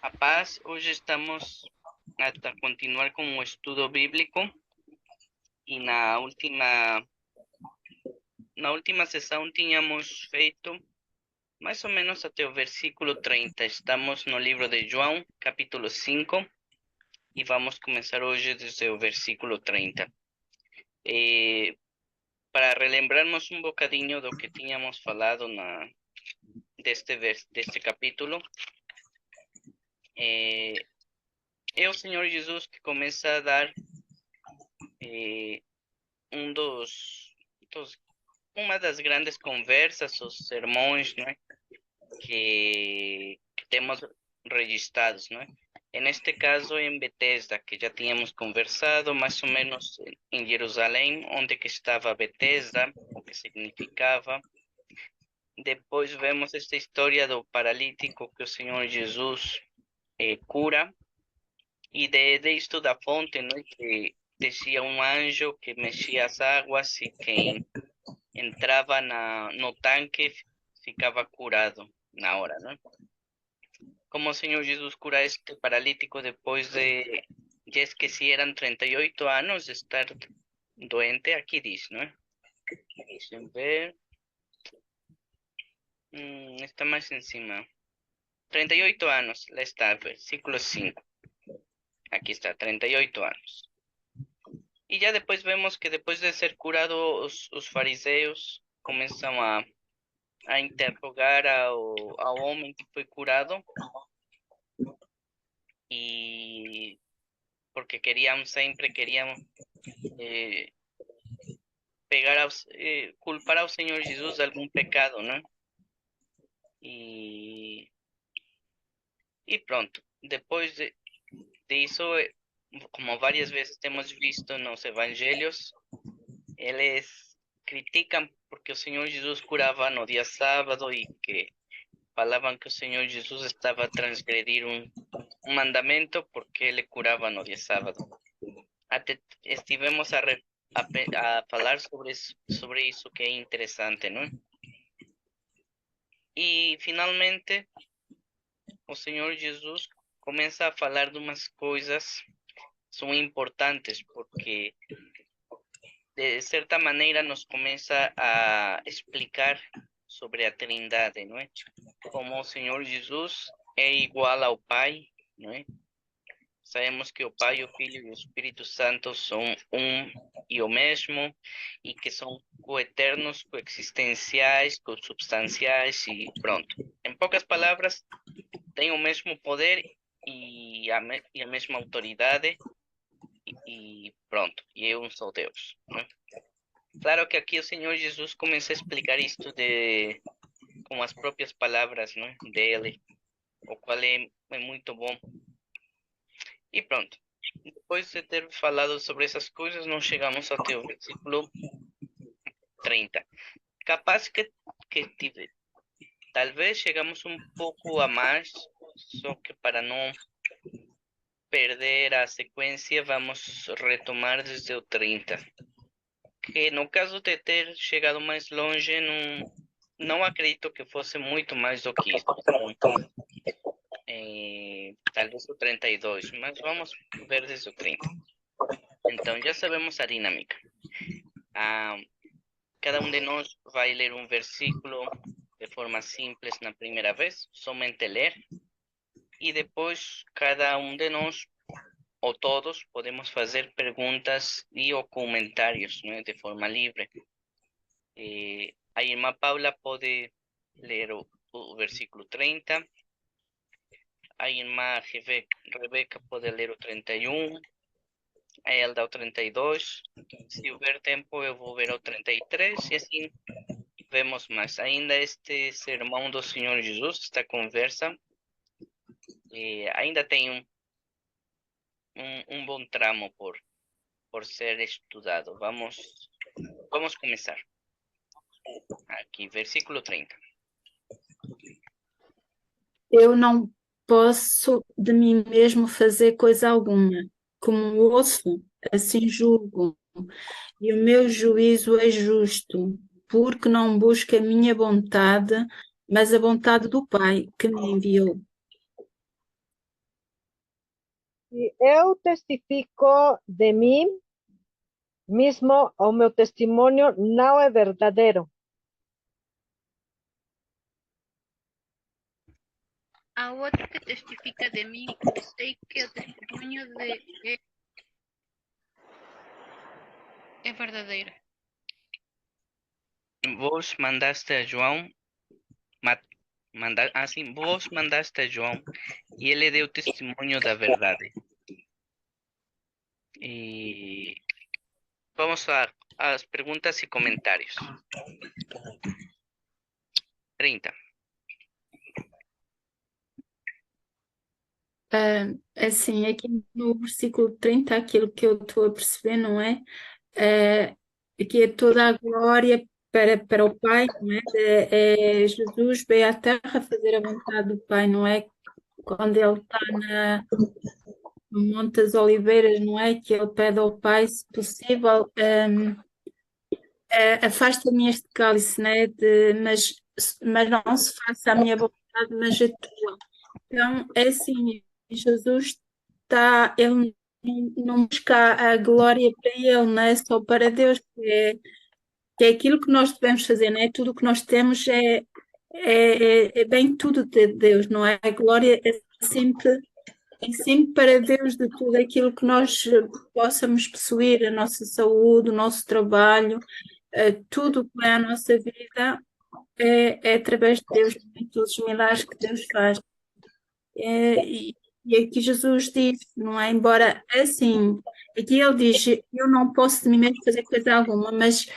A paz, hoje estamos a continuar com o estudo bíblico e na última sessão tínhamos feito mais ou menos até o versículo 30. Estamos no livro de João, capítulo 5, e vamos começar hoje desde o versículo 30. Para relembrarmos um bocadinho do que tínhamos falado deste capítulo, é o Senhor Jesus que começa a dar uma das grandes conversas, os sermões, né, que temos registrados, né? Neste caso, em Betesda, que já tínhamos conversado, mais ou menos em Jerusalém, onde que estava Betesda, o que significava. Depois vemos esta história do paralítico que o Senhor Jesus cura, e de isto da fonte, né, que descia um anjo que mexia as águas e quem entrava no tanque ficava curado na hora, né? Como o Senhor Jesus cura este paralítico depois já esqueci, eram 38 anos de estar doente, aqui diz, né? Deixa ver. Está mais em cima. 38 anos, lá está, versículo 5. Aqui está, 38 anos. E já depois vemos que depois de ser curado, os fariseus começam a interrogar ao homem que foi curado, e porque sempre querían culpar ao Senhor Jesus de algum pecado, né? E pronto. Depois disso, como várias vezes temos visto nos evangelhos, eles criticam porque o Senhor Jesus curava no dia sábado e que falavam que o Senhor Jesus estava a transgredir um mandamento porque ele curava no dia sábado. Até estivemos a falar sobre isso que é interessante, não? E finalmente o Senhor Jesus começa a falar de umas coisas que são importantes, porque de certa maneira nos começa a explicar sobre a Trindade, não é? Como o Senhor Jesus é igual ao Pai, não é? Sabemos que o Pai, o Filho e o Espírito Santo são um e o mesmo, e que são coeternos, coexistenciais, consubstanciais e pronto. Em poucas palavras, têm o mesmo poder e a mesma autoridade e pronto, e é um só Deus, né? Claro que aqui o Senhor Jesus começa a explicar isto com as próprias palavras, né, dele, o qual é muito bom. E pronto. Depois de ter falado sobre essas coisas, nós chegamos até o versículo 30. Capaz que talvez chegamos um pouco a mais, só que para não perder a sequência, vamos retomar desde o 30. Que no caso de ter chegado mais longe, não acredito que fosse muito mais do que isso. Talvez o 32, mas vamos ver desde o 30. Então, já sabemos a dinâmica. Cada um de nós vai ler um versículo de forma simples na primeira vez, somente ler, e depois cada um de nós, ou todos, podemos fazer perguntas ou comentários, né, de forma livre. A irmã Paula pode ler o versículo 30, a irmã Rebeca pode ler o 31, a Elda o 32, se houver tempo eu vou ver o 33, e assim vemos mais. Ainda este sermão do Senhor Jesus, esta conversa, ainda tem um bom tramo por ser estudado. Vamos começar. Aqui, versículo 30. Eu não posso de mim mesmo fazer coisa alguma. Como ouço, assim julgo, e o meu juízo é justo, porque não busco a minha vontade, mas a vontade do Pai que me enviou. Se eu testifico de mim mesmo, o meu testemunho não é verdadeiro. Há outro que testifica de mim, eu sei que o testemunho de ele é verdadeiro. Vos mandaste a João, vos mandaste a João e ele deu testemunho da verdade. E vamos às perguntas e comentários. 30. Assim, aqui no versículo 30, aquilo que eu estou a perceber, não é? Ah, Aqui é toda a glória para o Pai, não é? Jesus veio à terra fazer a vontade do Pai, não é? Quando ele está no Monte das Oliveiras, não é? Que ele pede ao Pai, se possível, afasta-me este cálice, né? Mas não se faça a minha vontade, mas a tua. Então, é assim, Jesus está, ele não busca a glória para ele, não é só para Deus, que é aquilo que nós devemos fazer, não é? Tudo o que nós temos é bem tudo de Deus, não é? A glória é sempre para Deus de tudo aquilo que nós possamos possuir, a nossa saúde, o nosso trabalho, tudo que é a nossa vida é através de Deus, de todos os milagres que Deus faz. E aqui Jesus diz, não é? Embora assim, aqui ele diz: Eu não posso de mim mesmo fazer coisa alguma, mas se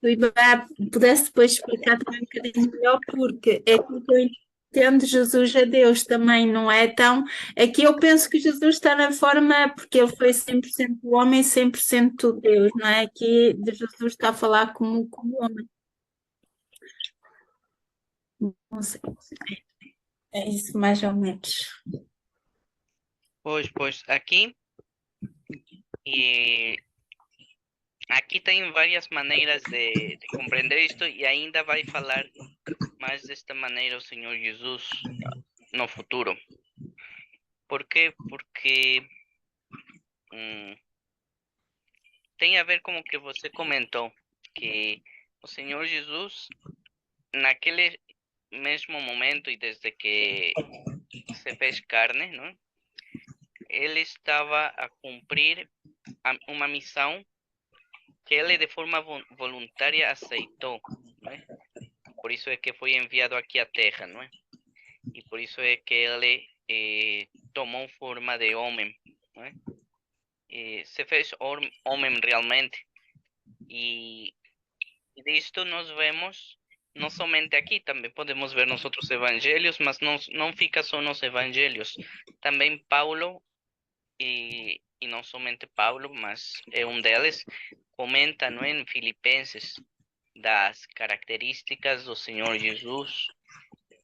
o Ibar pudesse depois explicar também um bocadinho melhor, porque é aquilo que eu entendo, Jesus é Deus também, não é? Então, aqui eu penso que Jesus está na forma, porque ele foi 100% homem, 100% Deus, não é? Aqui de Jesus está a falar como homem. Não sei. É isso mais ou menos. Pois, aqui e aqui tem várias maneiras de compreender isto e ainda vai falar mais desta maneira o Senhor Jesus no futuro. Por quê? Porque tem a ver com o que você comentou, que o Senhor Jesus, naquele mesmo momento e desde que se fez carne, não? Ele estava a cumprir uma missão que ele de forma voluntária aceitou, não é? Por isso é que foi enviado aqui à Terra, não é? E por isso é que ele tomou forma de homem, não é? Se fez homem realmente. E disto nós vemos, não somente aqui, também podemos ver nos outros evangelhos, mas não fica só nos evangelhos. Também Paulo, e não somente Paulo, mas é um deles, comenta, não é, em Filipenses, das características do Senhor Jesus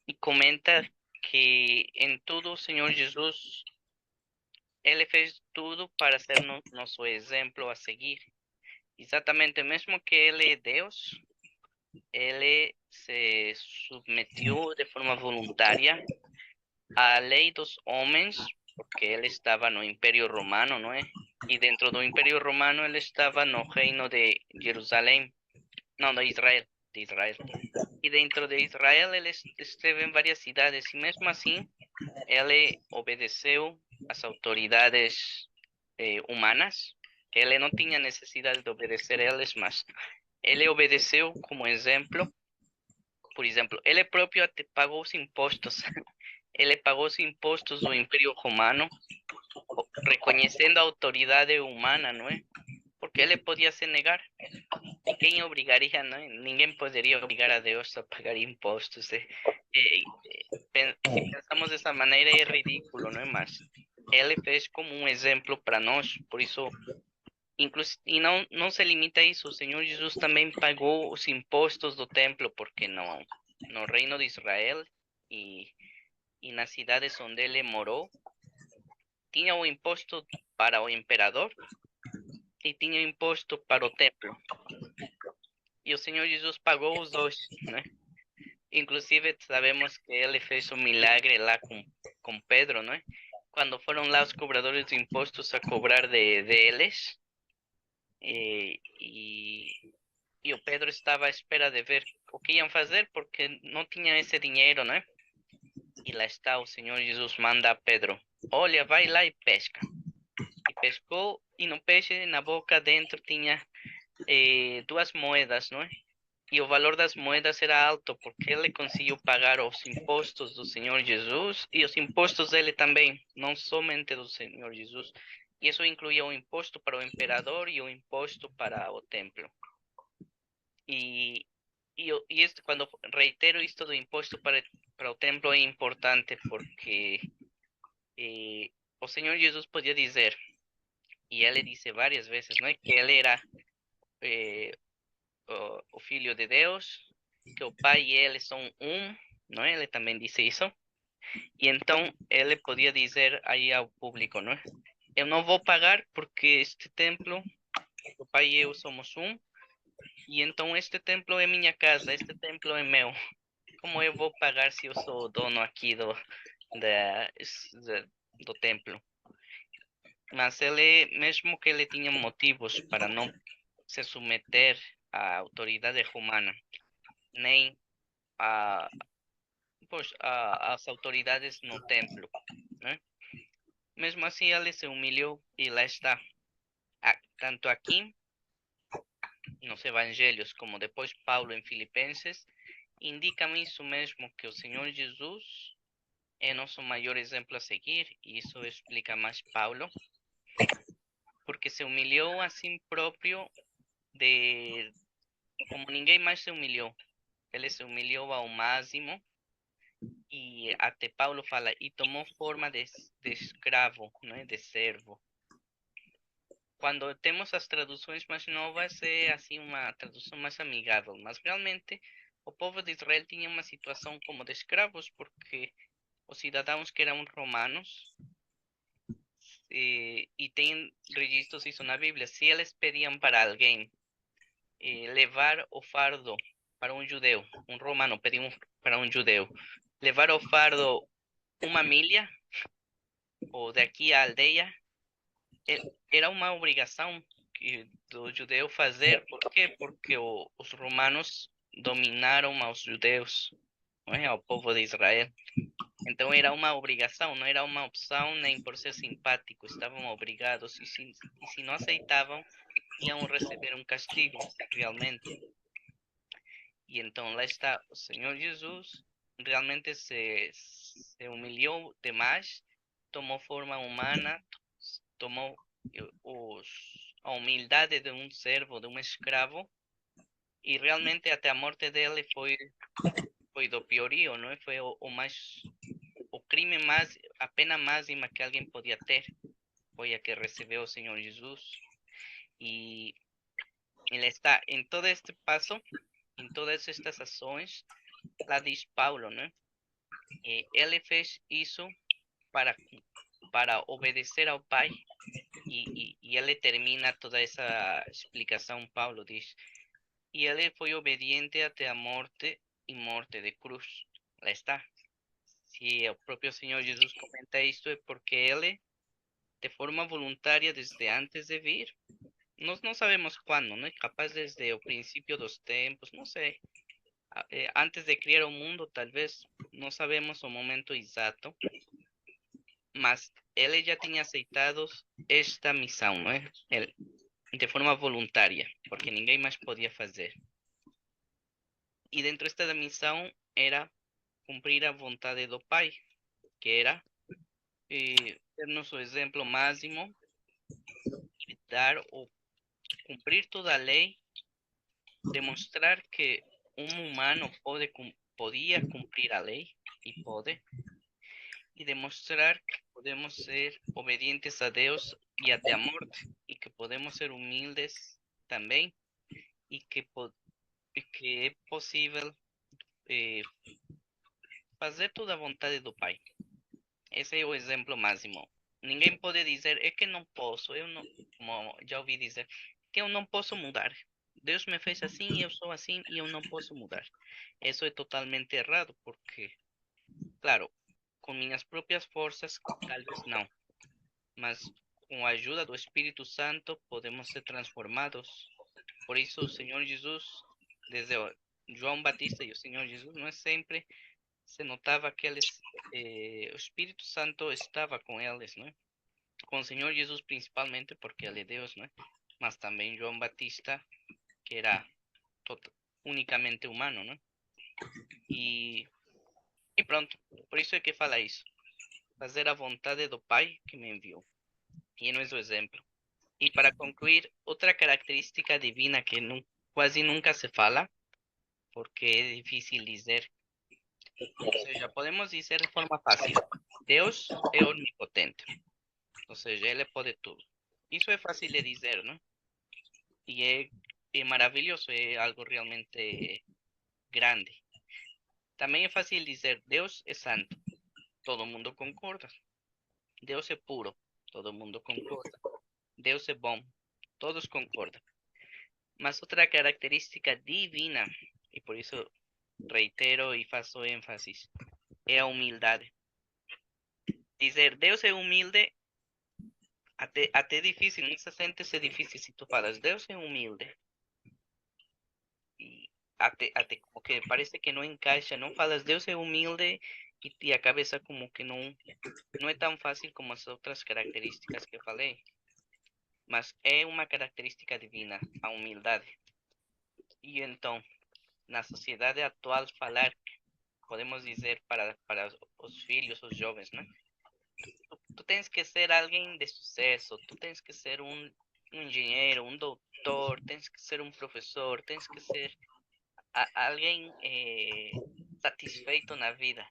e comenta que em tudo o Senhor Jesus, ele fez tudo para ser nosso exemplo a seguir. Exatamente, mesmo que ele é Deus, ele se submeteu de forma voluntária à lei dos homens, porque ele estava no Império Romano, não é? E dentro do Império Romano ele estava no reino de Jerusalém, não, de Israel. E dentro de Israel ele esteve em várias cidades e mesmo assim ele obedeceu às autoridades humanas, que ele não tinha necessidade de obedecer a eles, mas ele obedeceu como exemplo. Por exemplo, ele próprio até pagou os impostos. Ele pagou os impostos do Império Romano, reconhecendo a autoridade humana, não é? Porque ele podia se negar. Quem obrigaria, não é? Ninguém poderia obrigar a Deus a pagar impostos. Se pensamos dessa maneira é ridículo, não é? Mas ele fez como um exemplo para nós, por isso, e não se limita a isso, o Senhor Jesus também pagou os impostos do templo, porque no reino de Israel e nas cidades onde ele morou, tinha o imposto para o imperador e tinha o imposto para o templo. E o Senhor Jesus pagou os dois, né? Inclusive sabemos que ele fez um milagre lá com Pedro, não é? cuando fueron lá os cobradores de impostos a cobrar de eles, e o Pedro estava à espera de ver o que iam fazer, porque não tinha esse dinheiro, né? E lá está, o Senhor Jesus manda a Pedro: olha, vai lá e pesca. E pescou, e no peixe, na boca dentro, tinha 2 moedas, não é? E o valor das moedas era alto, porque ele conseguiu pagar os impostos do Senhor Jesus e os impostos dele também, não somente do Senhor Jesus. E isso incluía o imposto para o imperador e o imposto para o templo. E quando reitero isto do imposto para o templo é importante, porque o Senhor Jesus podia dizer, e ele disse várias vezes, não é, que ele era o Filho de Deus, que o Pai e ele são um, não é? Ele também disse isso. E então ele podia dizer aí ao público, não é? Eu não vou pagar porque este templo, o Pai e eu somos um, e então este templo é minha casa, este templo é meu. Como eu vou pagar se eu sou o dono aqui do templo? Mas ele, mesmo que ele tinha motivos para não se submeter à autoridade romana, nem a, as autoridades no templo, né? Mesmo assim, ele se humilhou e lá está. Tanto aqui, nos evangelhos, como depois Paulo em Filipenses, indicam isso mesmo, que o Senhor Jesus é nosso maior exemplo a seguir, e isso explica mais Paulo, porque se humilhou a si próprio como ninguém mais se humilhou. Ele se humilhou ao máximo, e até Paulo fala, e tomou forma de escravo, não é? De servo. Quando temos as traduções mais novas, é assim uma tradução mais amigável, mas realmente o povo de Israel tinha uma situação como de escravos, porque os cidadãos que eram romanos, e tem registros isso na Bíblia, se eles pediam para alguém levar o fardo para um judeu, um romano pediu para um judeu, levar o fardo 1 milha, ou daqui à aldeia, era uma obrigação do judeu fazer. Por quê? Porque os romanos dominaram aos judeus, não é? Ao povo de Israel. Então era uma obrigação, não era uma opção, nem por ser simpático, estavam obrigados, e se não aceitavam, iam receber um castigo, realmente. E então lá está, o Senhor Jesus realmente se humilhou demais, tomou forma humana, tomou a humildade de um servo, de um escravo, e realmente até a morte dele foi do piorio, não é? Foi o crime mais, a pena máxima que alguém podia ter, foi a que recebeu o Senhor Jesus. E ele está em todo este passo, em todas estas ações, lá diz Paulo, né? Ele fez isso para obedecer ao Pai, e ele termina toda essa explicação. Paulo diz, e ele foi obediente até a morte, e morte de cruz. Lá está. Se o próprio Senhor Jesus comenta isto, é porque ele, de forma voluntária, desde antes de vir, nós não sabemos quando, né? Capaz desde o princípio dos tempos, não sei. Antes de criar o mundo, talvez, não sabemos o momento exato, mas ele já tinha aceitado esta missão, não é? Ele, de forma voluntária, porque ninguém mais podia fazer. E dentro desta missão era cumprir a vontade do Pai, que era ser nosso exemplo máximo, e cumprir toda a lei, demonstrar que um humano podia cumprir a lei, e pode, e demonstrar que podemos ser obedientes a Deus e até a morte, e que podemos ser humildes também, e que é possível fazer toda a vontade do Pai. Esse é o exemplo máximo. Ninguém pode dizer, é que não posso, eu não, como já ouvi dizer, que eu não posso mudar. Deus me fez assim, eu sou assim e eu não posso mudar. Isso é totalmente errado, porque, claro, con minhas próprias forças, talvez não. Mas com a ajuda do Espírito Santo podemos ser transformados. Por isso o Senhor Jesus, desde João Batista e o Senhor Jesus, não é sempre se notava que eles, o Espírito Santo estava com eles, não é? Com o Senhor Jesus principalmente, porque ele é Deus, não é? Mas também João Batista, que era unicamente humano, não é? E pronto, por isso é que fala isso. Fazer a vontade do Pai que me enviou. E não é o exemplo. E para concluir, outra característica divina que quase nunca se fala, porque é difícil dizer. Ou seja, podemos dizer de forma fácil: Deus é onipotente. Ou seja, Ele pode tudo. Isso é fácil de dizer, não? E é maravilhoso, é algo realmente grande. Também é fácil dizer: Deus é santo. Todo mundo concorda. Deus é puro. Todo mundo concorda. Deus é bom. Todos concordam. Mas outra característica divina, e por isso reitero e faço ênfase, é a humildade. Dizer Deus é humilde, até difícil, nessa sente-se difícil se tu falas Deus é humilde. E até como que parece que não encaixa, não falas Deus é humilde e a cabeça como que não é tão fácil como as outras características que falei. Mas é uma característica divina, a humildade. E então, na sociedade atual, falar, podemos dizer para os filhos, os jovens, né? Tu tens que ser alguém de sucesso, tu tens que ser um engenheiro, um doutor, tens que ser um professor, tens que ser alguém satisfeito na vida.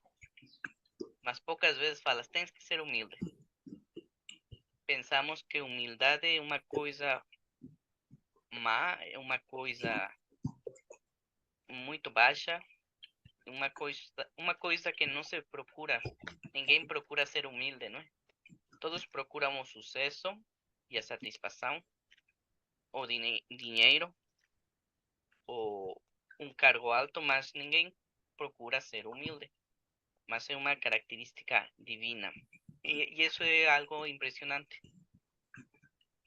Mas poucas vezes falas, tens que ser humilde. Pensamos que humildade é uma coisa má, é uma coisa muito baixa, uma coisa que não se procura. Ninguém procura ser humilde, não é? Todos procuram o sucesso e a satisfação, ou dinheiro, ou um cargo alto, mas ninguém procura ser humilde. Mas é uma característica divina. E isso é algo impressionante.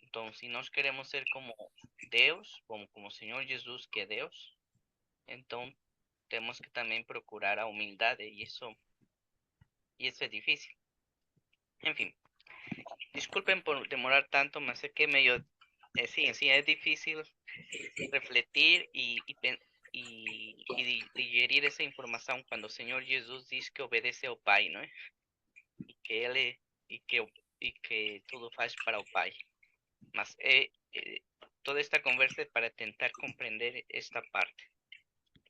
Então, se nós queremos ser como Deus, como o Senhor Jesus, que é Deus, então temos que também procurar a humildade, e isso é difícil. Enfim, desculpen por demorar tanto, mas é que meio, sí, es difícil refletir y digerir esa información cuando el Señor Jesús dice que obedece ao Pai, ¿no? Y que Él y que todo faz para o Pai. Mas toda esta conversa es para tentar comprender esta parte.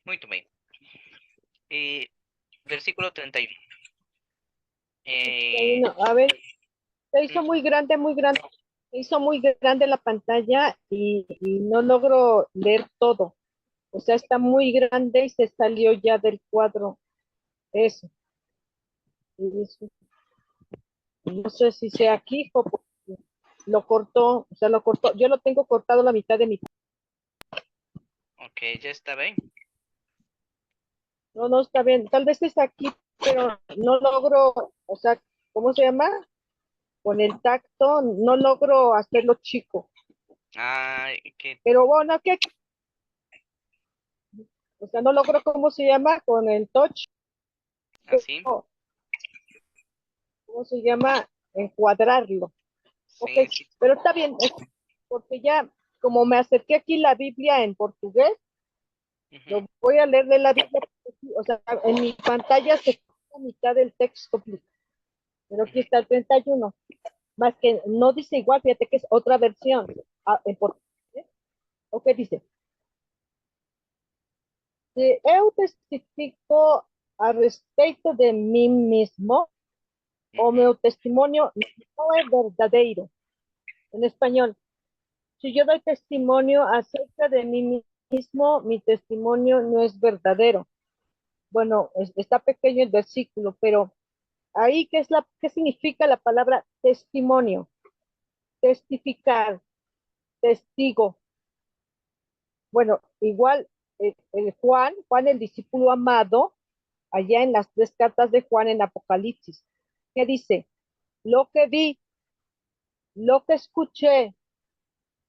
Muito bem. Versículo 31. A ver, se hizo muy grande, se hizo muy grande la pantalla y no logro leer todo. O sea, está muy grande y se salió ya del cuadro. Eso. No sé si sea aquí o lo cortó, o sea, lo cortó. Yo lo tengo cortado la mitad de mi. Ok, ya está bien. No está bien. Tal vez es aquí, pero no logro, o sea, ¿cómo se llama? Con el tacto, no logro hacerlo chico. Pero bueno, ¿qué? O sea, no logro, ¿cómo se llama? Con el touch. ¿Así? ¿Cómo se llama? Encuadrarlo. Sí, Ok, sí. pero está bien, porque ya, como me acerqué aquí la Biblia en portugués, lo voy a leer de la Biblia, o sea, en mi pantalla se queda la mitad del texto, pero aquí está el 31, más que no dice igual, fíjate que es otra versión en portugués. Ok, dice, se eu testifico a respeito de mí mismo, o meu testimonio no es verdadero. En español, si yo doy testimonio acerca de mí mismo, mi testimonio no es verdadero. Bueno, está pequeño el versículo, pero ahí, ¿qué significa la palabra testimonio? Testificar, testigo. Bueno, igual Juan, el discípulo amado, allá en las 3 cartas de Juan en Apocalipsis, que dice, lo que vi, lo que escuché,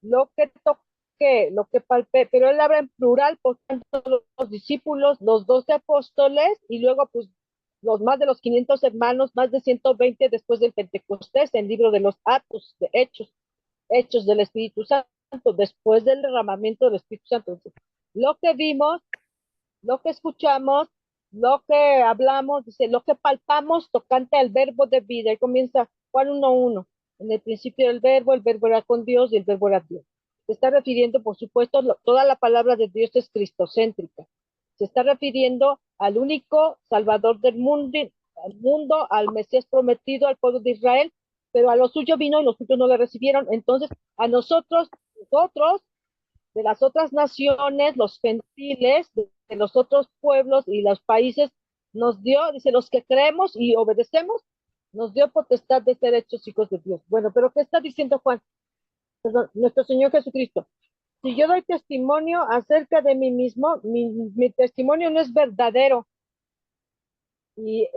lo que toqué, lo que palpé, pero él habla en plural, por tanto, los discípulos, los 12 apóstoles, y luego pues los más de los 500 hermanos, más de 120 después del Pentecostés, el libro de los Atos, de Hechos del Espíritu Santo, después del derramamiento del Espíritu Santo. Entonces, lo que vimos, lo que escuchamos, lo que hablamos, dice, lo que palpamos tocante al verbo de vida. Y comienza Juan 1:1. En el principio el verbo era con Dios y el verbo era Dios. Se está refiriendo, por supuesto, toda la palabra de Dios es cristocéntrica. Se está refiriendo al único Salvador del mundo, al Mesías prometido, al pueblo de Israel, pero a los suyos vino y los suyos no le recibieron. Entonces, a nosotros, de las otras naciones, los gentiles, de los otros pueblos y los países, nos dio, dice, los que creemos y obedecemos, nos dio potestad de ser hechos hijos de Dios. Bueno, pero ¿qué está diciendo Juan? Perdón, nuestro Señor Jesucristo. Si yo doy testimonio acerca de mí mismo, mi testimonio no es verdadero. Y,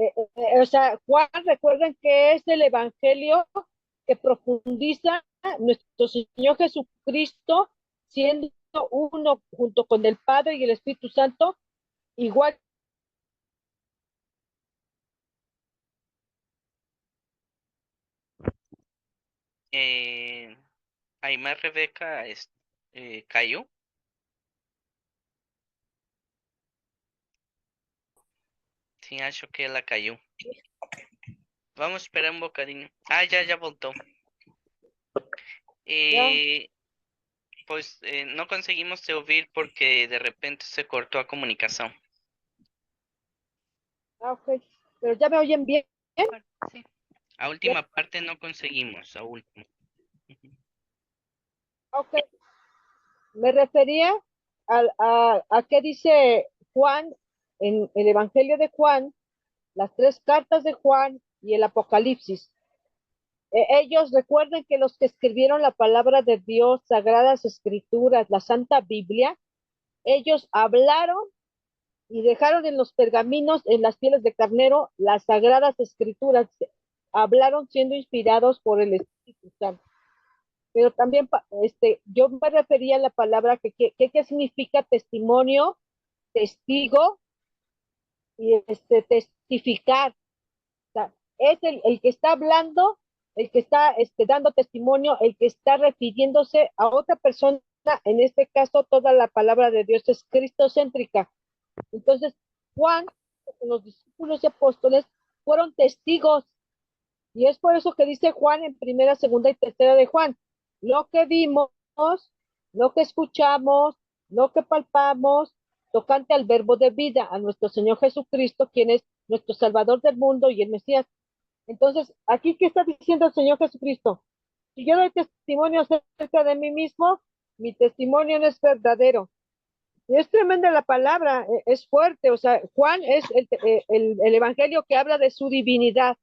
o sea, Juan, recuerden que es el evangelio que profundiza nuestro Señor Jesucristo siendo uno junto con el Padre y el Espíritu Santo, igual. Aymar Rebeca cayó. Sí, acho que ela caiu. Vamos esperar un bocadinho. Ah, ya voltó. Pues no conseguimos te oír porque de repente se cortó la comunicación. Ok, pero ya me oyen bien. Sí. A última parte no conseguimos, a último. Ok, me refería a qué dice Juan en el Evangelio de Juan, las 3 cartas de Juan y el Apocalipsis. Ellos recuerden que los que escribieron la palabra de Dios, Sagradas Escrituras, la Santa Biblia, ellos hablaron y dejaron en los pergaminos, en las pieles de carnero, las Sagradas Escrituras. Hablaron siendo inspirados por el Espíritu Santo. Pero también yo me refería a la palabra que significa testimonio, testigo y testificar. O sea, es el que está hablando, el que está dando testimonio, el que está refiriéndose a otra persona. En este caso, toda la palabra de Dios es cristocéntrica. Entonces, Juan, con los discípulos y apóstoles, fueron testigos. Y es por eso que dice Juan en primera, segunda y tercera de Juan, lo que vimos, lo que escuchamos, lo que palpamos, tocante al verbo de vida, a nuestro Señor Jesucristo, quien es nuestro Salvador del mundo y el Mesías. Entonces, aquí, ¿qué está diciendo el Señor Jesucristo? Si yo doy testimonio acerca de mí mismo, mi testimonio no es verdadero. Y es tremenda la palabra, es fuerte. O sea, Juan es el evangelio que habla de su divinidad,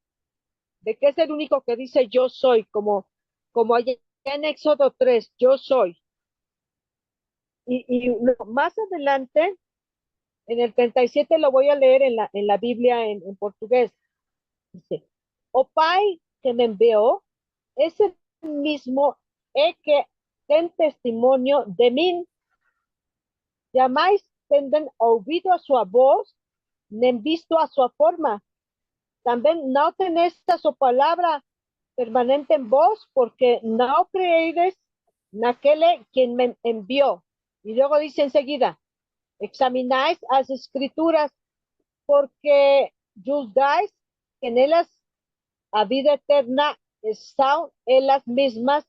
de que es el único que dice yo soy, como allá en Éxodo 3, yo soy. Y más adelante, en el 37 lo voy a leer en la Biblia en portugués. Dice, o Pai que me envió es el mismo que ten testimonio de mí. Jamais tenden oído a su voz, ni visto a su forma. También no tenéis a su palabra permanente en vos, porque no creéis en aquel quien me envió. Y luego dice enseguida, examináis las escrituras, porque juzgáis que en ellas a vida eterna están en las mismas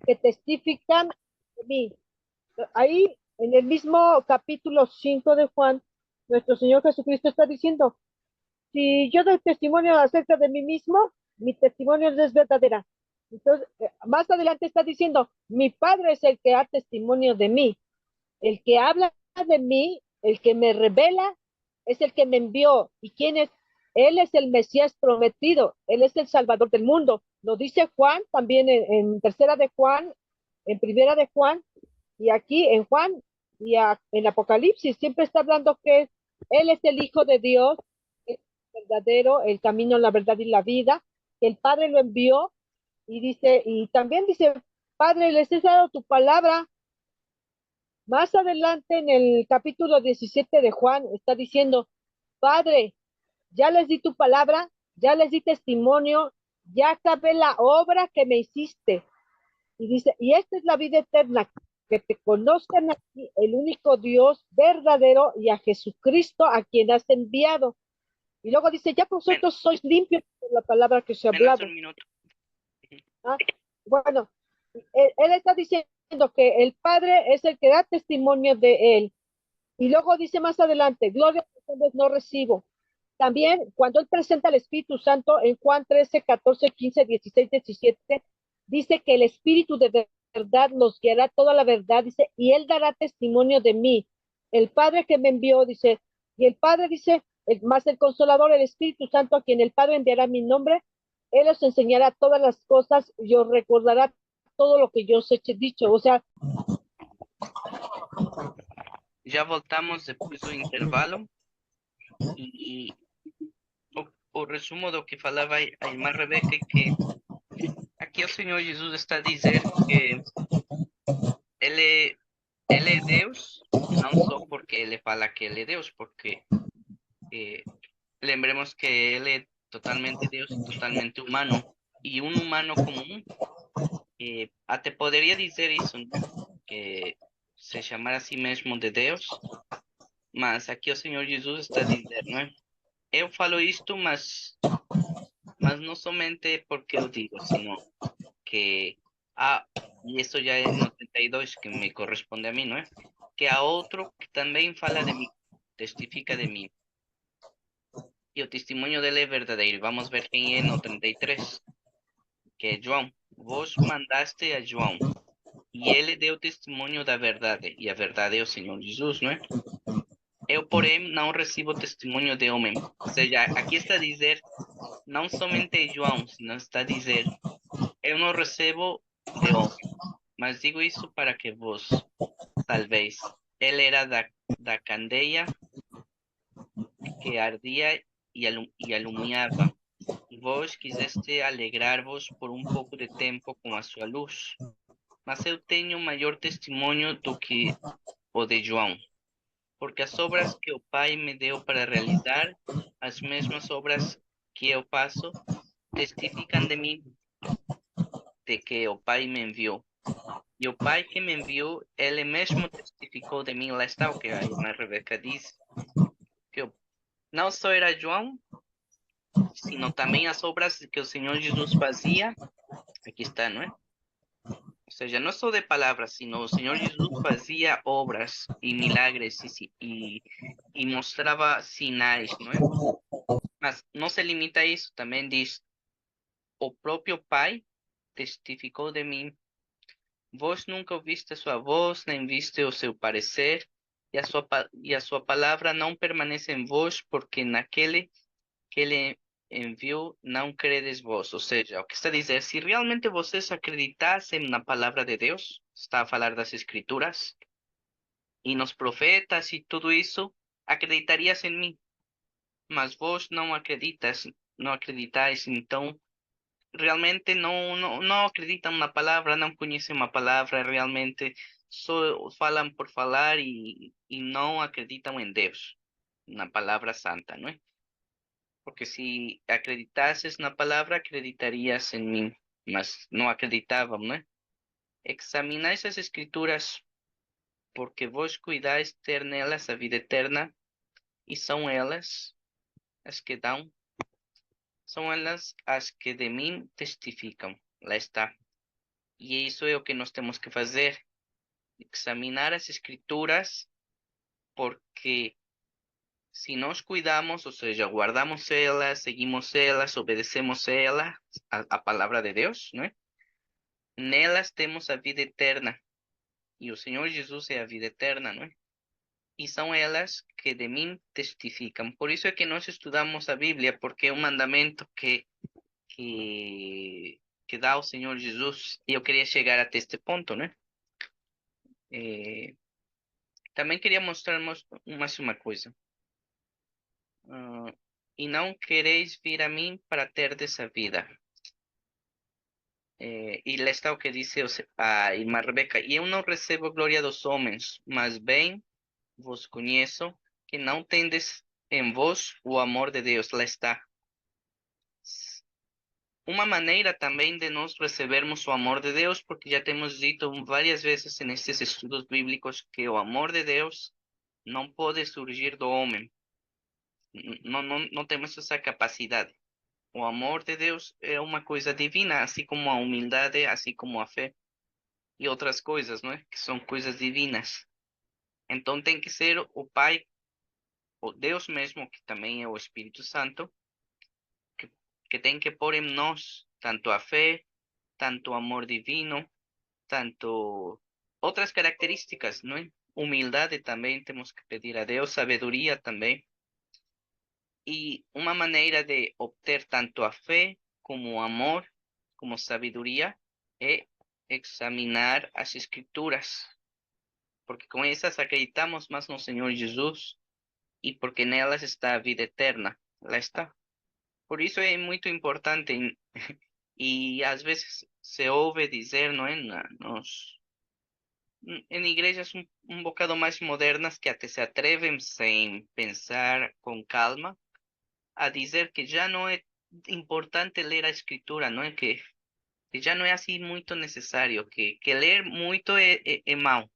que testifican de mí. Ahí, en el mismo capítulo 5 de Juan, nuestro Señor Jesucristo está diciendo, si yo doy testimonio acerca de mí mismo, mi testimonio no es verdadera. Entonces, más adelante está diciendo, mi Padre es el que da testimonio de mí. El que habla de mí, el que me revela, es el que me envió. ¿Y quién es? Él es el Mesías prometido. Él es el Salvador del mundo. Lo dice Juan también en tercera de Juan, en primera de Juan, y aquí en Juan y en Apocalipsis. Siempre está hablando que Él es el Hijo de Dios, verdadero, el camino, la verdad y la vida. El Padre lo envió y dice, y también dice, Padre, les he dado tu palabra. Más adelante en el capítulo 17 de Juan está diciendo, Padre, ya les di tu palabra, ya les di testimonio, ya acabé la obra que me hiciste. Y dice, y esta es la vida eterna, que te conozcan a ti, el único Dios verdadero, y a Jesucristo a quien has enviado. Y luego dice, ya Men- vosotros sois limpios por la palabra que os he menos hablado. un minuto. ¿Ah? Bueno, él está diciendo que el Padre es el que da testimonio de él. Y luego dice más adelante, gloria a los hombres no recibo. También cuando él presenta al Espíritu Santo en Juan 13, 14, 15, 16, 17, dice que el Espíritu de verdad nos guiará toda la verdad, dice, y él dará testimonio de mí. El Padre que me envió, dice, y el Padre dice, más el Consolador, el Espíritu Santo, a quien el Padre enviará mi nombre, él os enseñará todas las cosas y os recordará todo lo que yo os he dicho. O sea, Já voltamos depois do intervalo e o resumo do que falava a irmã Rebeca é que aqui o Senhor Jesus está a dizer que ele, ele é Deus, não só porque ele fala que ele é Deus, porque lembremos que ele é totalmente Deus e totalmente humano, e um humano comum até poderia dizer isso, né? Que se chamar a si mesmo de Deus, mas aqui o Senhor Jesus está a dizer, não é? Eu falo isto, mas não somente porque eu digo, sino que há, e isso já é no 32 que me corresponde a mim, não é? Que há outro que também fala de mim, testifica de mim. E o testemunho dele é verdadeiro. Vamos ver quem é no 33, que é João. Vos mandaste a João, e ele deu testemunho da verdade, e a verdade é o Senhor Jesus, não é? Eu, porém, não recebo testemunho de homem. Ou seja, aqui está a dizer, não somente João, sino está a dizer, eu não recebo de homem, mas digo isso para que vos salveis. Ele era da candeia que ardia e alumiava, e vos quiseste alegrar-vos por um pouco de tempo com a sua luz. Mas eu tenho maior testemunho do que o de João, porque as obras que o Pai me deu para realizar, as mesmas obras que eu faço, testificam de mim, de que o Pai me enviou. E o Pai que me enviou, ele mesmo testificou de mim. Lá está o que a irmã Rebeca diz, que não só era João, sino também as obras que o Senhor Jesus fazia. Aqui está, não é? Ou seja, não só de palavras, sino o Senhor Jesus fazia obras e milagres e mostrava sinais, não é? Mas não se limita a isso, também diz, o próprio Pai testificou de mim. Vós nunca ouviste a sua voz, nem viste o seu parecer, e a sua palavra não permanece em vós, porque naquele que ele enviou não credes vós. Ou seja, o que está a dizer, se realmente vocês acreditassem na palavra de Deus, está a falar das Escrituras, e nos profetas e tudo isso, acreditarias em mim. Mas vós não acreditas, não acreditais, então realmente não acreditam na palavra, não conhecem uma palavra, realmente só falam por falar e não acreditam em Deus, na palavra santa, não é? Porque se acreditasses na palavra, acreditarias em mim, mas não acreditavam, não é? Examinais as escrituras, porque vós cuidais ter nelas a vida eterna, e são elas as que de mim testificam. Lá está. E isso é o que nós temos que fazer, examinar as escrituras, porque se nós cuidamos, ou seja, guardamos elas, seguimos elas, obedecemos elas, a palavra de Deus, não é? Nelas temos a vida eterna. E o Senhor Jesus é a vida eterna, não é? E são elas que de mim testificam. Por isso é que nós estudamos a Bíblia, porque é um mandamento que dá o Senhor Jesus. E eu queria chegar até este ponto, né? Também queria mostrar mais uma coisa. e não quereis vir a mim para terdes a vida. E lá está o que disse a irmã Rebeca. E eu não recebo glória dos homens, mas bem vos conheço, que não tendes em vós o amor de Deus. Lá está. Uma maneira também de nós recebermos o amor de Deus, porque já temos dito várias vezes nestes estudos bíblicos que o amor de Deus não pode surgir do homem. Não temos essa capacidade. O amor de Deus é uma coisa divina, assim como a humildade, assim como a fé e outras coisas, não é? Que são coisas divinas. Então tem que ser o Pai, o Deus mesmo, que também é o Espírito Santo, que, que tem que pôr em nós tanto a fé, tanto o amor divino, tanto outras características, não é? Humildade também temos que pedir a Deus, sabedoria também. E uma maneira de obter tanto a fé como o amor, como sabedoria, é examinar as Escrituras, porque com essas acreditamos mais no Senhor Jesus e porque nelas está a vida eterna. Lá está. Por isso é muito importante e às vezes se ouve dizer, não é, em igrejas um bocado mais modernas que até se atrevem sem pensar com calma a dizer que já não é importante ler a escritura, não é que já não é assim muito necessário, que ler muito é mau.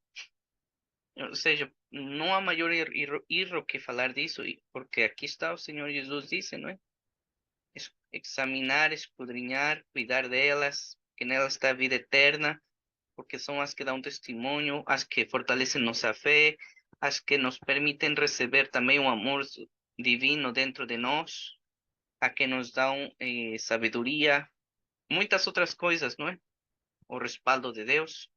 Ou seja, não há maior erro que falar disso, porque aqui está o Senhor Jesus disse, não é? Examinar, escudriñar, cuidar delas, que nelas está a vida eterna, porque são as que dão testemunho, as que fortalecem nossa fé, as que nos permitem receber também o amor divino dentro de nós, a que nos dão sabedoria, muitas outras coisas, não é? O respaldo de Deus.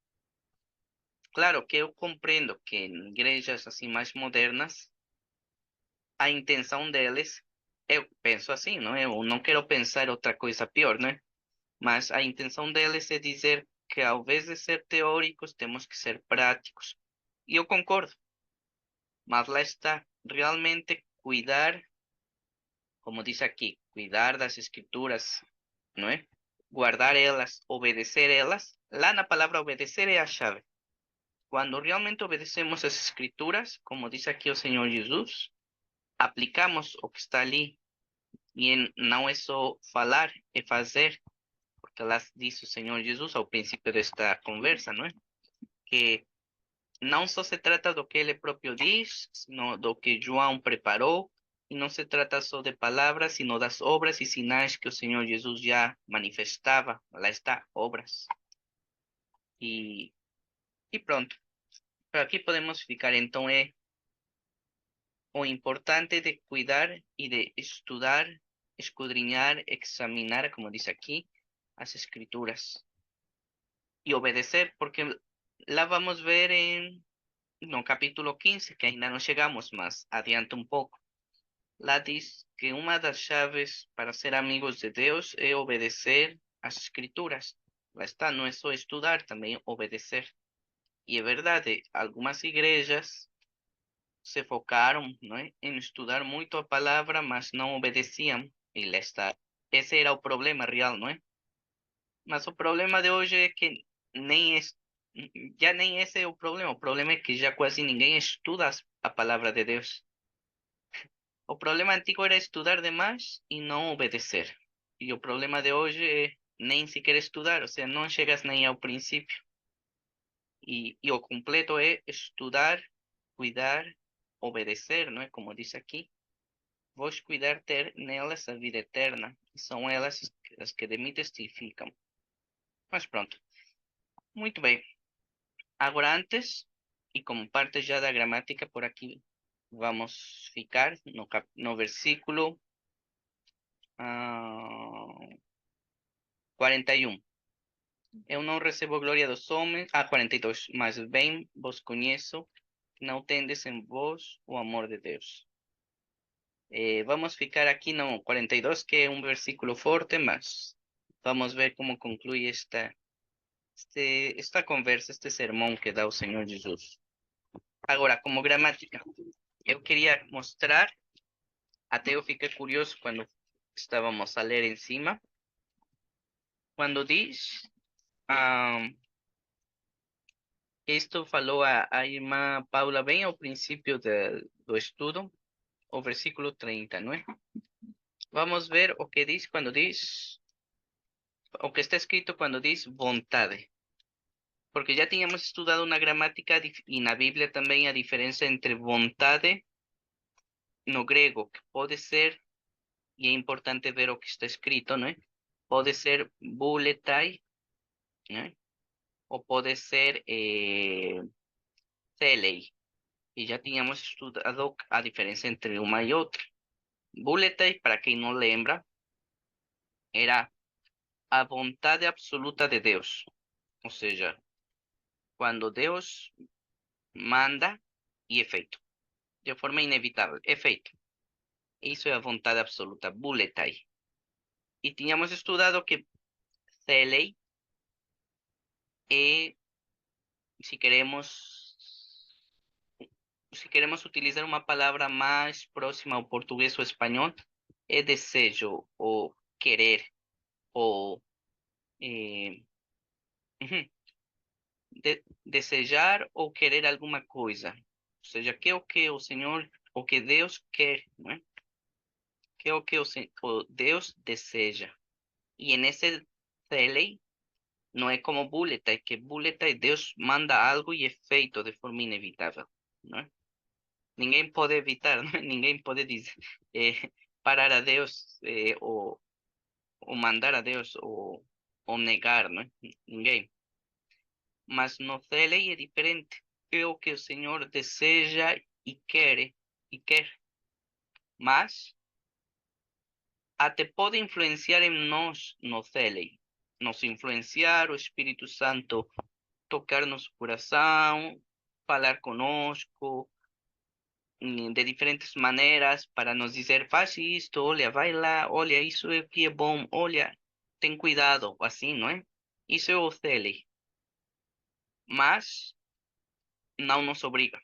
Claro que eu compreendo que em igrejas assim mais modernas, a intenção deles, eu penso assim, não é? Eu não quero pensar outra coisa pior, né? Mas a intenção deles é dizer que ao invés de ser teóricos, temos que ser práticos. E eu concordo, mas lá está, realmente cuidar, como diz aqui, cuidar das escrituras, não é? Guardar elas, obedecer elas. Lá na palavra obedecer é a chave. Quando realmente obedecemos as escrituras, como diz aqui o Senhor Jesus, aplicamos o que está ali. E não é só falar, é fazer, porque lá diz o Senhor Jesus ao princípio desta conversa, não é? Que não só se trata do que ele próprio diz, sino do que João preparou, e não se trata só de palavras, sino das obras e sinais que o Senhor Jesus já manifestava. Lá está, obras. E, e pronto. Por aqui podemos ficar. Então é o importante de cuidar e de estudar, escudriñar, examinar, como dice aquí, as escrituras y obedecer, porque la vamos a ver en no capítulo 15, que ainda no llegamos más, adianta un poco. Lá diz que uma das chaves para ser amigos de Deus é obedecer as escrituras. Lá está, não é só estudar, também obedecer. E é verdade, algumas igrejas se focaram, não é, em estudar muito a palavra, mas não obedeciam. E lá está. Esse era o problema real, não é? Mas o problema de hoje é que nem es, já nem esse é o problema. O problema é que já quase ninguém estuda a palavra de Deus. O problema antigo era estudar demais e não obedecer. E o problema de hoje é nem sequer estudar, ou seja, não chegas nem ao princípio. E o completo é estudar, cuidar, obedecer, não é? Como diz aqui. Vos cuidar ter nelas a vida eterna, e são elas as que de mim testificam. Mas pronto, muito bem. Agora antes, e como parte já da gramática, por aqui vamos ficar no versículo 41. Eu não recebo glória dos homens. 42. Mas bem vos conheço, que não tendes em vós o amor de Deus. Vamos ficar aqui no 42, que é um versículo forte, mas vamos ver como conclui esta conversa, este sermão que dá o Senhor Jesus. Agora, como gramática, eu queria mostrar Até eu fiquei curioso quando estávamos a ler em cima. Quando diz, isto falou a irmã Paula bem ao princípio do estudo, o versículo 30, não é? Vamos ver o que diz quando diz, o que está escrito quando diz vontade. Porque já tínhamos estudado na gramática e na Bíblia também a diferença entre vontade no grego, que pode ser, e é importante ver o que está escrito, não é? Pode ser buletai, né? Ou pode ser telei. E já tínhamos estudado a diferença entre uma e outra. Buletai, para quem não lembra, era a vontade absoluta de Deus. Ou seja, quando Deus manda e é feito. De forma inevitável, é feito. Isso é a vontade absoluta, buletai. E tínhamos estudado que telei é, se queremos utilizar uma palavra mais próxima ao português ou espanhol, é desejo, ou querer, ou eh, uhum, desejar ou querer alguma coisa. Ou seja, que é o que o Senhor, o que Deus quer, não é? Que é o que o Deus deseja. E nesse lei não é como buleta, é que buleta é Deus manda algo e é feito de forma inevitável, não é? Ninguém pode evitar, não é? Ninguém pode dizer, parar a Deus, ou mandar a Deus, ou negar, não é? Ninguém. Mas no lei é diferente. É o que o Senhor deseja e quer. Mas até pode influenciar em nós no lei. Nos influenciar, o Espírito Santo tocar nosso coração, falar conosco de diferentes maneiras para nos dizer, faz isto, olha, vai lá, olha, isso aqui é bom, olha, tem cuidado, assim, não é? Isso é o tele, mas não nos obriga.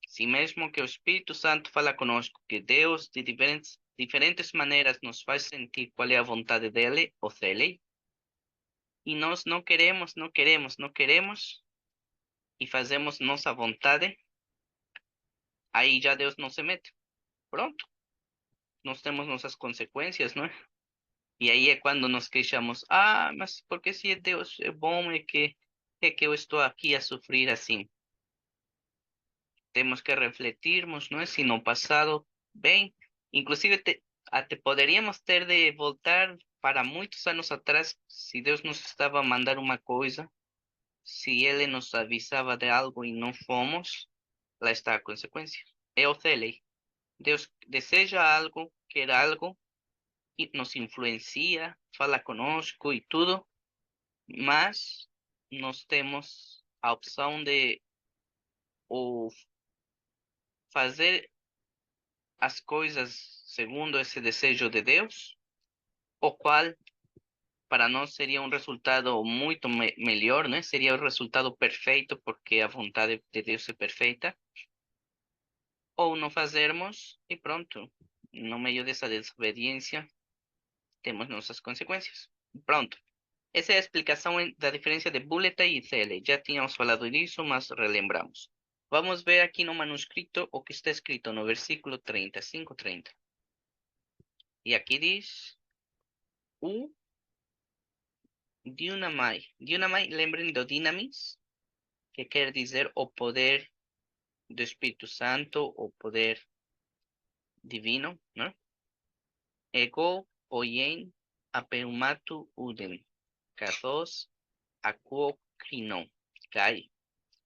Se mesmo que o Espírito Santo fala conosco, que Deus de diferentes maneiras nos faz sentir qual é a vontade dele, o tele, e nós não queremos, não queremos, não queremos, e fazemos nossa vontade, aí já Deus não se mete. Pronto, nós temos nossas consequências, não é? E aí é quando nos queixamos, mas porque se Deus é bom é que eu estou aqui a sofrer assim. Temos que refletirmos, não é? Se no passado, bem, inclusive até poderíamos ter de voltar para muitos anos atrás, se Deus nos estava a mandar uma coisa, se Ele nos avisava de algo e não fomos, lá está a consequência. É o lei. Deus deseja algo, quer algo, e nos influencia, fala conosco e tudo, mas nós temos a opção de ou fazer as coisas segundo esse desejo de Deus, o qual para nós seria um resultado muito melhor, né? Seria o resultado perfeito, porque a vontade de Deus é perfeita, ou não fazermos e pronto. No meio dessa desobediência, temos nossas consequências. Pronto. Essa é a explicação da diferença de bullet e CL. Já tínhamos falado disso, mas relembramos. Vamos ver aqui no manuscrito o que está escrito no versículo 35-30. E aqui diz, o Dynamai. Dynamai, lembrem do dynamis, que quer dizer o poder do Espírito Santo, o poder divino, né? Ego oien apeumatu uden. Kathos aquocrinon. Cai.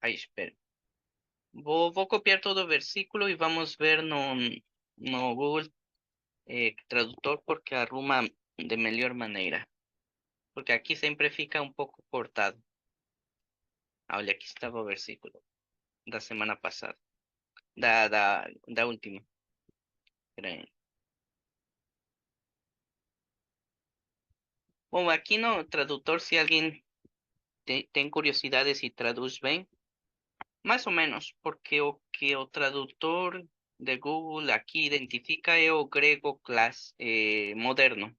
Aí, espera. Vou copiar todo o versículo e vamos ver no Google Tradutor porque arruma de melhor maneira. Porque aqui sempre fica um pouco cortado. Olha, aqui estava o versículo da semana passada. Da última. Espera aí. Bom, aqui no tradutor, se alguém tem curiosidade se traduz bem, mais ou menos, porque o que o tradutor de Google aqui identifica é o grego moderno,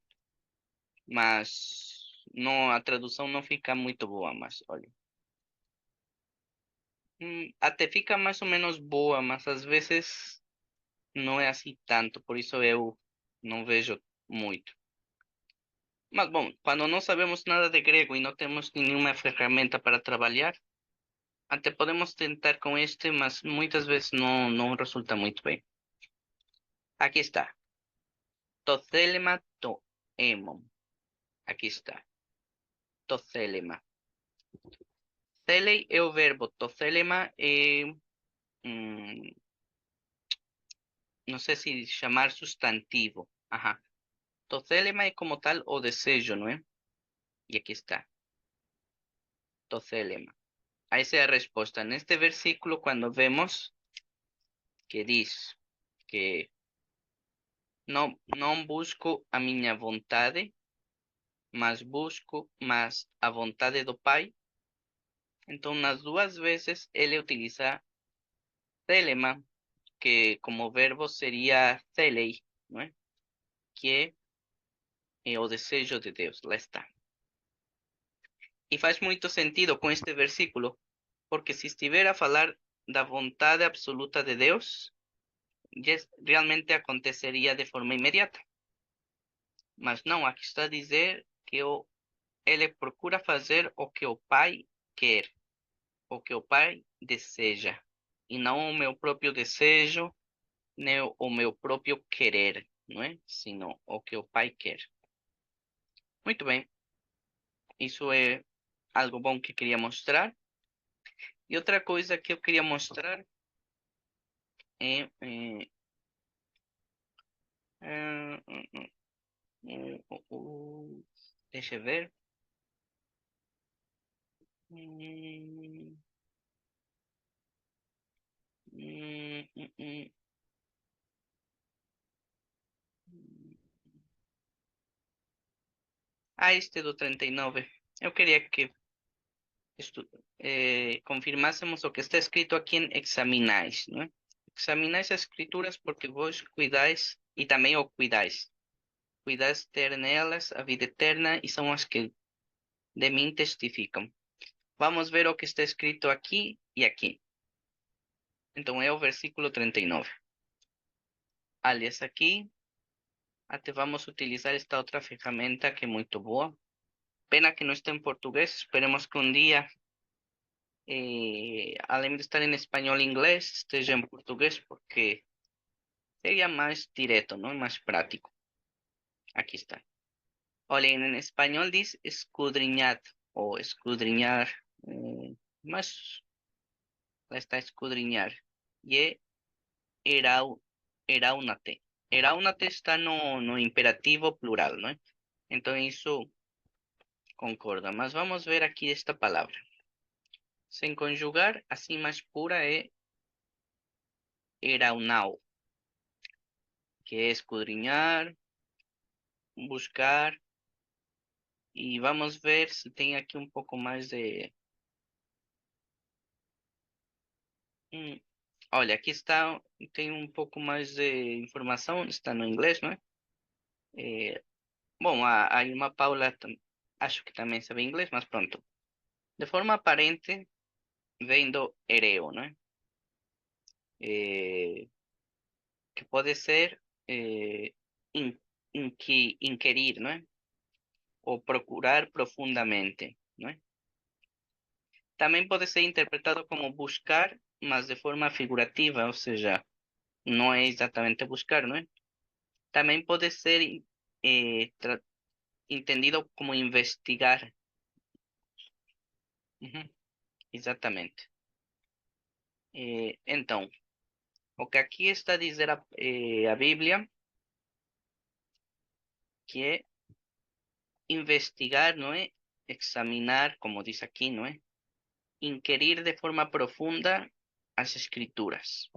mas não, a tradução não fica muito boa, mas olha. Até fica mais ou menos boa, mas às vezes não é assim tanto, por isso eu não vejo muito. Mas bom, quando não sabemos nada de grego e não temos nenhuma ferramenta para trabalhar, até podemos tentar com este, mas muitas vezes não resulta muito bem. Aqui está. Tothelema toemon. Aqui está. Tothelema. Tele é o verbo. Tothelema é, não sei se chamar substantivo. Ajá. Tothelema é como tal o desejo, não é? E aqui está. Tothelema. Essa é a resposta. Neste versículo, quando vemos que diz que não busco a minha vontade, mas busco mais a vontade do Pai. Então, nas duas vezes, ele utiliza telema, que como verbo seria telei, não é? Que é o desejo de Deus. Lá está. E faz muito sentido com este versículo, porque se estiver a falar da vontade absoluta de Deus, realmente aconteceria de forma imediata. Mas não, aqui está a dizer que ele procura fazer o que o Pai quer, o que o Pai deseja, e não o meu próprio desejo, nem o meu próprio querer, não é? Sino o que o Pai quer. Muito bem, isso é algo bom que queria mostrar. E outra coisa que eu queria mostrar é, ah, deixa eu ver. Hum, hum, hum, hum, este do 39. Eu queria que confirmássemos o que está escrito aqui em examináis, não é? Examináis as escrituras porque vos cuidais e também o cuidais. Cuidais ter nelas a vida eterna e são as que de mim testificam. Vamos ver o que está escrito aqui e aqui. Então é o versículo 39. Aliás, aqui até vamos utilizar esta outra ferramenta que é muito boa. Pena que não está em português. Esperemos que um dia, além de estar em espanhol e inglês, esteja em português, porque seria mais direto, não? Mais prático. Aqui está. Olhem, em espanhol diz escudriñad ou escudriñar, mas lá está escudriñar. E é eraunate. Eraunate está no imperativo plural, não é? Então isso concorda. Mas vamos ver aqui esta palavra. Sem conjugar, assim mais pura é eraunao, que é escudriñar, buscar. E vamos ver se tem aqui um pouco mais de... olha, aqui está, tem um pouco mais de informação, está no inglês, não é? Bom, a irmã Paula acho que também sabe inglês, mas pronto. De forma aparente, vem do ereo, não é? Que pode ser in- inquirir, não é? Ou procurar profundamente, não é? Também pode ser interpretado como buscar, mas de forma figurativa, ou seja, não é exatamente buscar, não é? Também pode ser entendido como investigar. Uhum, exatamente. Então, o que aqui está a dizer a Bíblia, que é investigar, não é? Examinar, como diz aqui, não é? Inquirir de forma profunda as escrituras.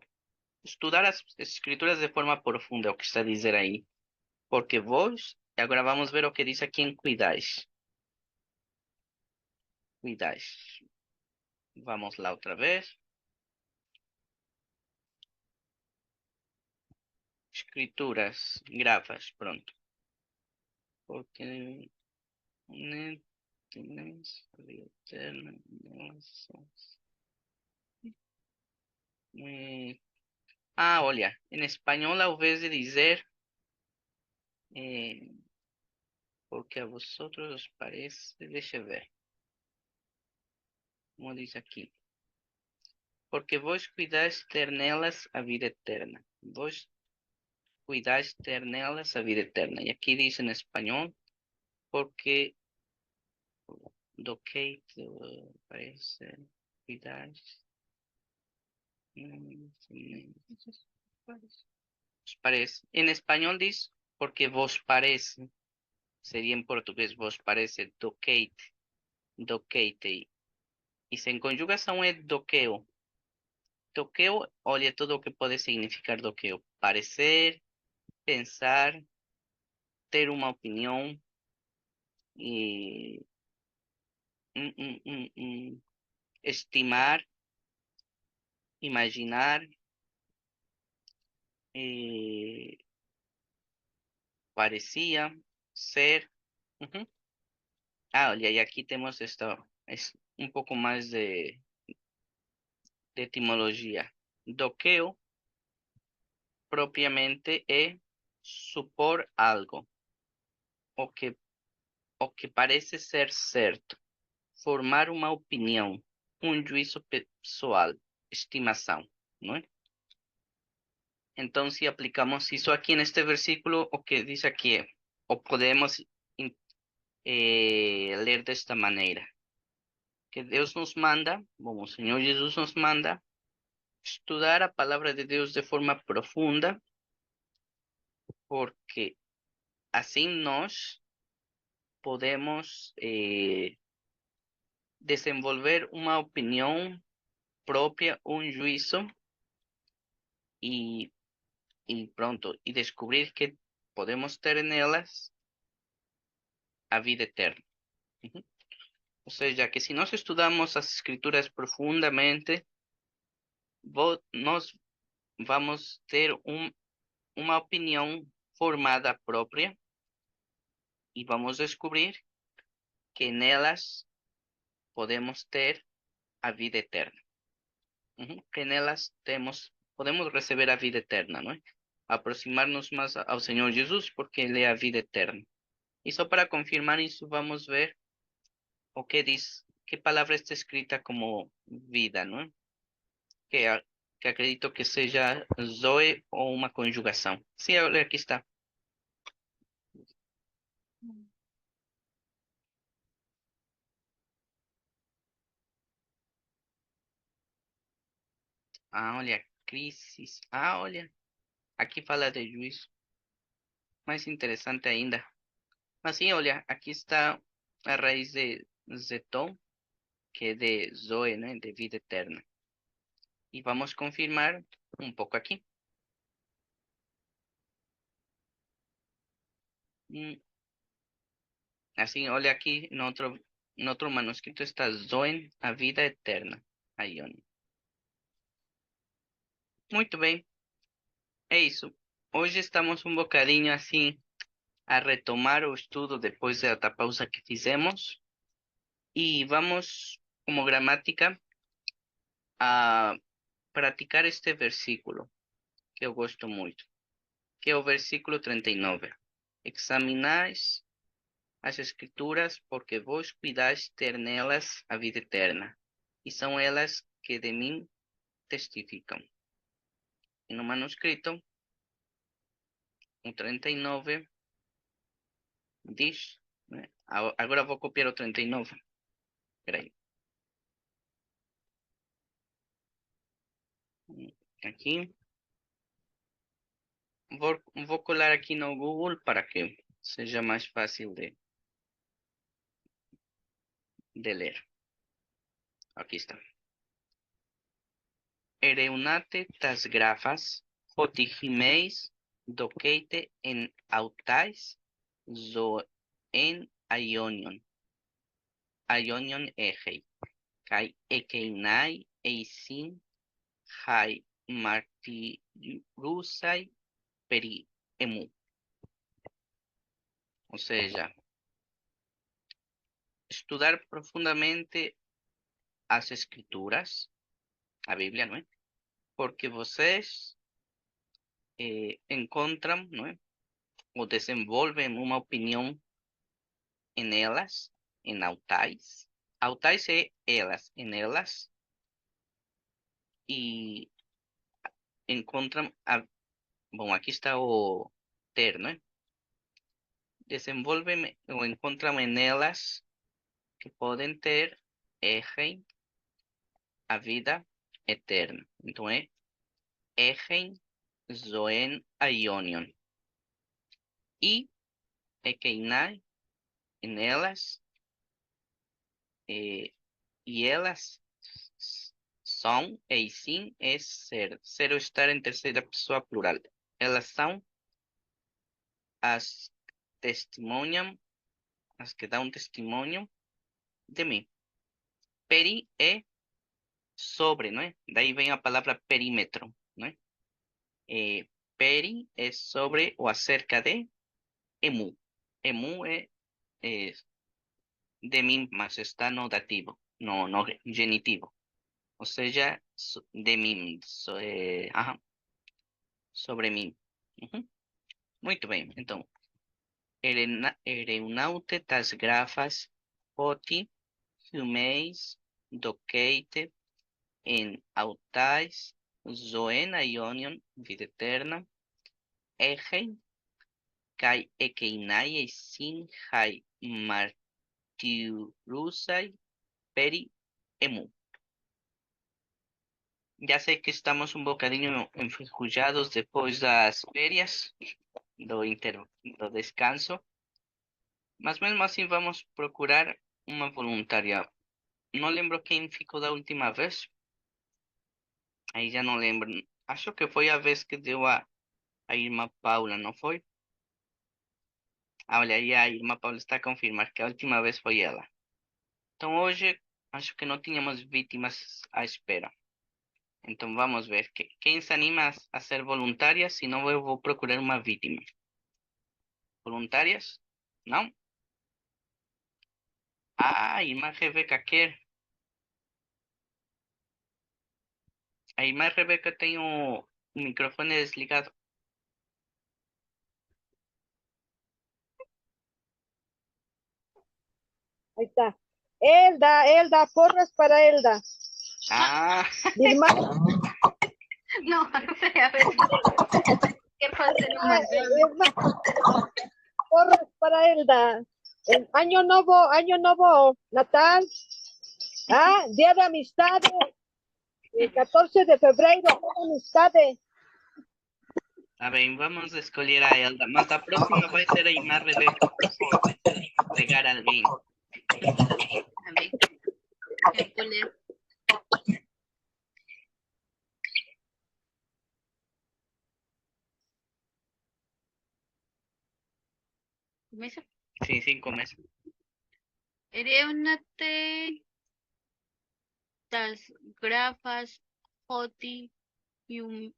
Estudar as escrituras de forma profunda, é o que está a dizer aí. Porque vos, agora vamos ver o que diz aqui em cuidais. Cuidais. Vamos lá outra vez. escrituras, grafas, pronto. Porque vida eterna, olha, em espanhol, ao invés de dizer, porque a vosotros os parece, deixa eu ver, como diz aqui, porque vos cuidais ter nelas a vida eterna, vos cuidais ter nelas a vida eterna, e aqui diz em espanhol, porque do que parece, cuidais, os parece, em espanhol diz, porque vos parece, seria em português, vos parece, doqueite, e sem conjugação é doqueo. Doqueo, olha tudo o que pode significar doqueo. Parecer, pensar, ter uma opinião e estimar, imaginar, parecia, ser. Uhum. Olha, e aqui temos um pouco mais de etimologia. Doqueo propriamente é supor algo, o que parece ser certo, formar uma opinião, um juízo pessoal, estimação, não é? Então, se aplicamos isso aqui neste versículo, o que diz aqui é, o podemos ler desta maneira, que Deus nos manda, como o Senhor Jesus nos manda, estudar a palavra de Deus de forma profunda, porque assim nós podemos desenvolver uma opinião própria, um juízo e, pronto, e descobrir que podemos ter nelas a vida eterna. Uhum. Ou seja, que se nós estudamos as escrituras profundamente, nós vamos ter uma opinião formada própria e vamos descobrir que nelas podemos ter a vida eterna. Uhum. Que nelas podemos receber a vida eterna, não é? Aproximar-nos mais ao Senhor Jesus, porque Ele é a vida eterna. E só para confirmar isso, vamos ver o que diz, que palavra está escrita como vida, não é? Que acredito que seja Zoe ou uma conjugação. Sim, olha, aqui está. Olha, crisis. Olha, aqui fala de juízo. Mais interessante ainda. Mas sim, olha, aqui está a raiz de Zeton, que é de Zoe, né? De vida eterna. E vamos confirmar um pouco aqui. Assim, olha aqui no outro manuscrito está Zoe, a vida eterna. Aí, olha. Muito bem, é isso. Hoje estamos um bocadinho assim a retomar o estudo depois da pausa que fizemos e vamos, como gramática, a praticar este versículo que eu gosto muito, que é o versículo 39. Examinais as escrituras porque vos cuidais ter nelas a vida eterna, e são elas que de mim testificam. E no manuscrito, o 39 diz, né? Agora vou copiar o 39. Espera aí. Aqui. Vou colar aqui no Google para que seja mais fácil de ler. Aqui está. Ereunate tas grafas, hotigimeis dokeite en autais, zo en aionion. Aionion egei. Kai ekeinai eisin hai martirusai peri emu. Ou seja, estudar profundamente as escrituras, a Bíblia, não é? Porque vocês encontram, não é? Ou desenvolvem uma opinião em elas, em autais. Autais é elas, em elas. E encontram, bom, aqui está o ter, não é? Desenvolvem ou encontram em elas que podem ter, errem, a vida eterna. Então é errem, zoen, aionion. E ekeinai, em elas, e elas são, e sim, é ser. Ser ou estar em terceira pessoa plural. Elas são as testemunham, as que dão testemunho de mim. Peri é sobre, não é? Daí vem a palavra perímetro, não é? Peri é sobre ou acerca de emu. Emu é de mim, mas está no dativo, no genitivo. Ou seja, de mim, sobre mim. Uhum. Muito bem, então. Erenaute das grafas, poti, humeis, doqueite, en autais, zoena ionion, vida eterna, egen, kai ekeinai sin hai martirusai, peri emu. Ya sei que estamos um bocadinho enferrujados depois das férias, do descanso, mas mesmo assim vamos procurar uma voluntária. Não lembro quem ficou da última vez, aí já não lembro. Acho que foi a vez que deu a irmã Paula, não foi? Ah, olha aí, a irmã Paula está a confirmar que a última vez foi ela. Então hoje acho que não tínhamos vítimas à espera. Então vamos ver. Quem se anima a ser voluntária? Se não, eu vou procurar uma vítima. ¿Voluntarias? Não? Ah, a irmã Rebeca quer. A irmã Rebeca tem o microfone desligado. Ahí está. Elda, porras para Elda. Ah, Mi hermana, No, a ver, ¿qué pasa? No porras para Elda. El año nuevo, Natal, Día de Amistades, el 14 de febrero, Día de Amistades. tá bem, vamos escolher a Elda. Mas a próxima vai ser a irmã Rebeca. Pegar alguém. A ver, escolher. Começa. Sim, sim, começa. Reúnate las grafas Joti y un...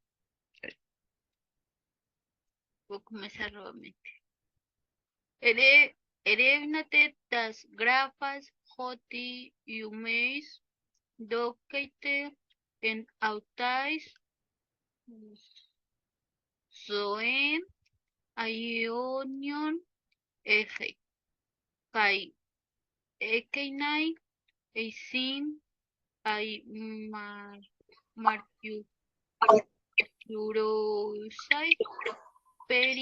Voy a comenzar nuevamente. Reúnate las grafas Joti y un mes. Doquete en autais. Zoen. Ionion. Eje. Kai. Ekenai. Eisin. Ai Martiurosai. Peri.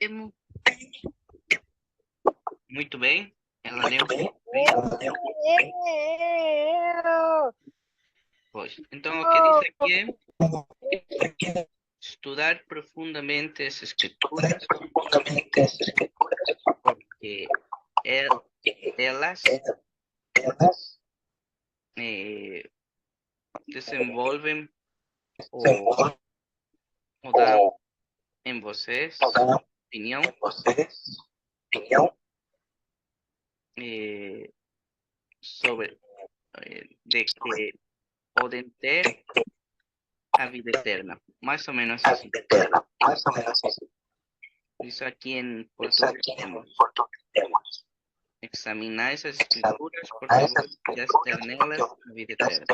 Emu. Muito bem. Ela leu bem. Pois. Então o que diz aqui é estudar profundamente as escrituras, porque elas desenvolvem ou dão em vocês opinião sobre de que podem ter a vida eterna. Más o menos así. Eso aquí en portugués tenemos. Examinar esas escrituras porque ya tenerlas a vida eterna.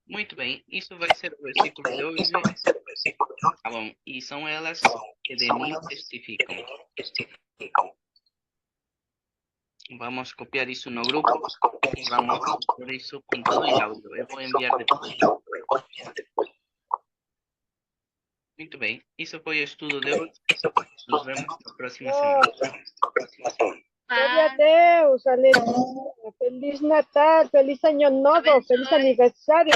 Muito bem, isso vai ser o versículo de hoje. Tá bom, e são elas que de mim testificam. Vamos copiar isso no grupo e vamos por isso com todo o áudio. Eu vou enviar depois. Muito bem, isso foi o estudo de hoje. Nos vemos na próxima semana. Gloria a Deus, aleluya. Feliz Natal, feliz Año Nuevo, feliz aniversario.